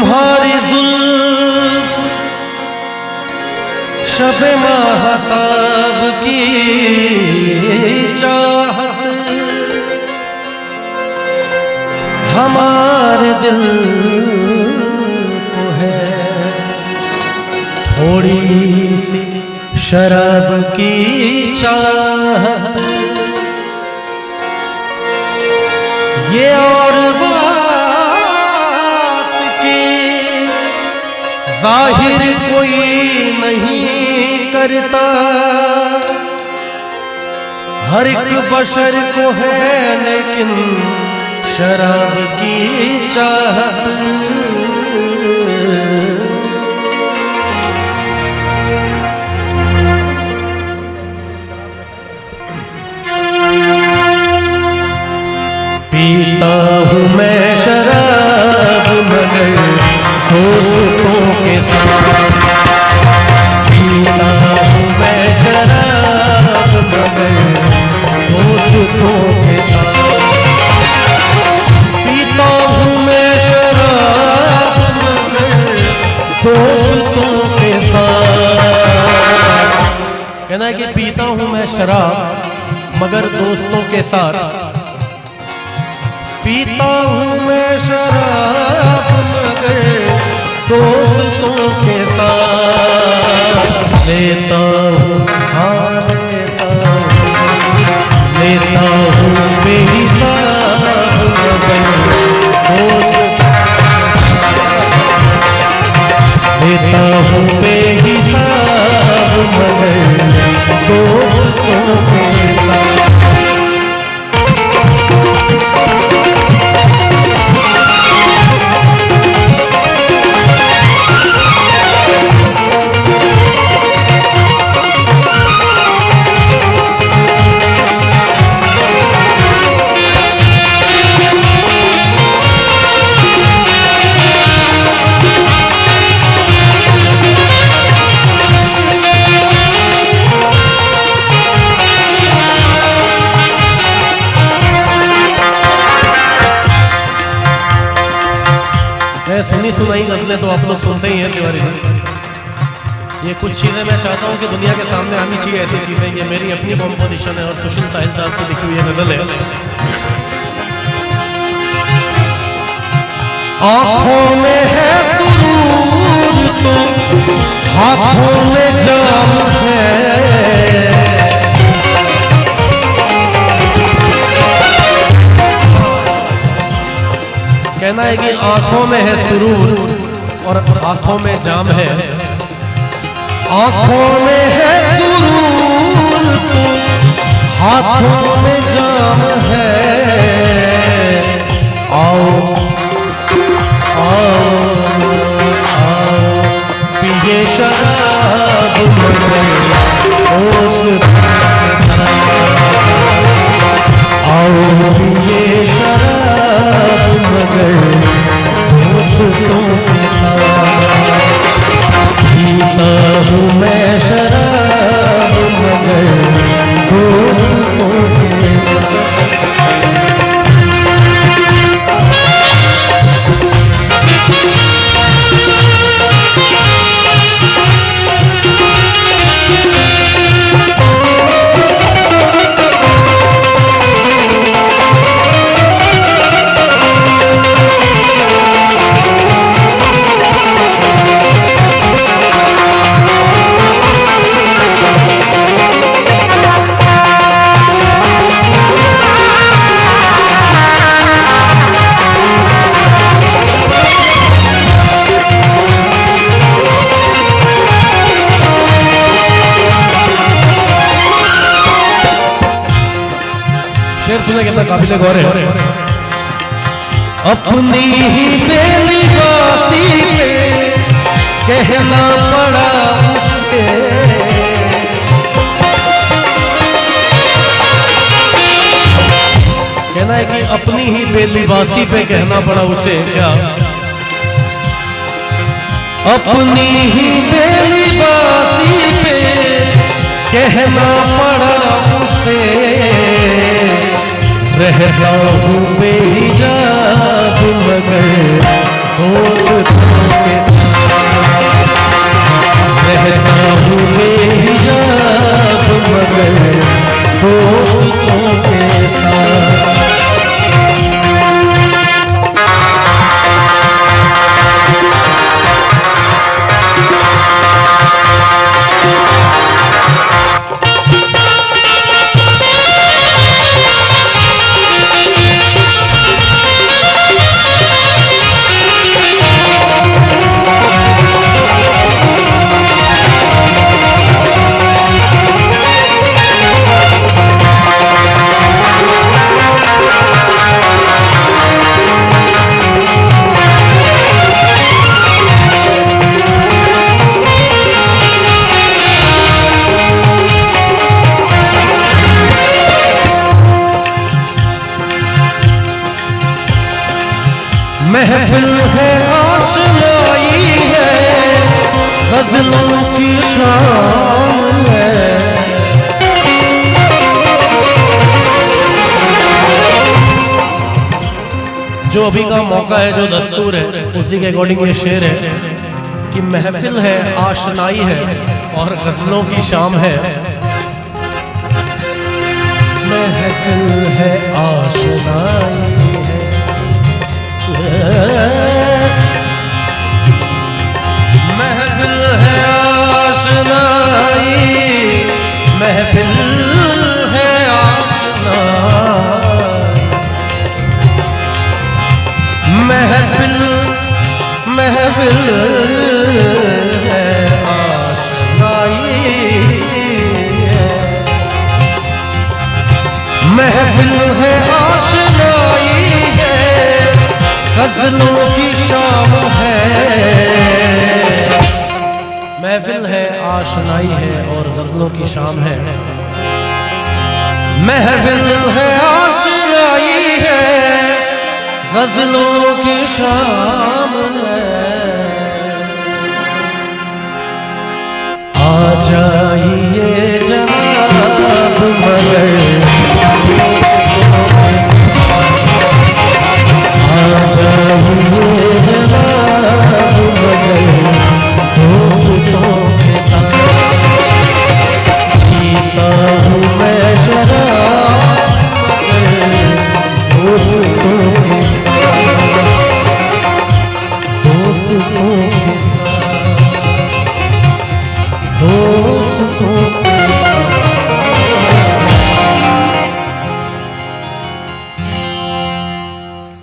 तुम्हारी जुल्फ शब महताब की चाहत हमारे दिल को है, थोड़ी सी शराब की चाहत ये और बात की जाहिर कोई नहीं करता, हर एक बशर को है लेकिन शराब की चाहत। पीता हूँ मैं शराब मगर दोस्तों के साथ, पीता हूँ मैं शराब मगर दोस्तों के साथ, पीता हूँ मैं शराब मगर दोस्तों के साथ। कहना है कि पीता हूँ मैं शराब मगर दोस्तों के साथ, पीता हूँ मैं शराब मगर दोस्तों के साथ, लेता हूँ हाँ लेता हूँ बेहिसाब मगर लेता हूँ बेहिसाब मगर दोस्तों के साथ। सुनी सुनाई गजलें तो आप लोग सुनते ही हैं तिवारी जी। ये कुछ चीज़ें मैं चाहता हूँ कि दुनिया के सामने आनी चाहिए, ऐसी चीज़ें। ये मेरी अपनी कॉम्पोजिशन है और सुशील साहिल साहब की लिखी हुई गजल है। आँखों में है सुरूर तो हाथों में जाम है, कहना है कि आंखों में है सुरूर और हाथों में जाम है, आंखों में है सुरूर तो हाथों में जाम है, आओ आओ आओ पिए शराब मगर आओ पिए शराब मगर दोस्तों के साथ, पीता हूँ मैं शराब मगर दोस्तों के साथ। शेर सुने कितना काबिले गौर है। अपनी ही बेलिबासी पे कहना पड़ा उसके, कहना है कि अपनी ही बेलिबासी पे कहना पड़ा उसे, क्या अपनी ही बेलिबासी पे कहना पड़ा उसे, रहता हूँ बेहिजाब मगर दोस्त महफिल है आशनाई है, गजलों की शाम है। जो अभी का मौका है, जो दस्तूर है, उसी के अकॉर्डिंग ये शेर है कि महफिल है आशनाई है और गजलों की शाम है। महफिल है आशनाई महफिल है आशनाई, महफिल है आशनाई, महफिल महफिल है आशनाई, महफिल है आशनाई है, गजलों की शाम है। महफिल है आशनाई है और गजलों की शाम है। महफिल है आशनाई है, गजलों की शाम है। आ जाइए जनाब मगर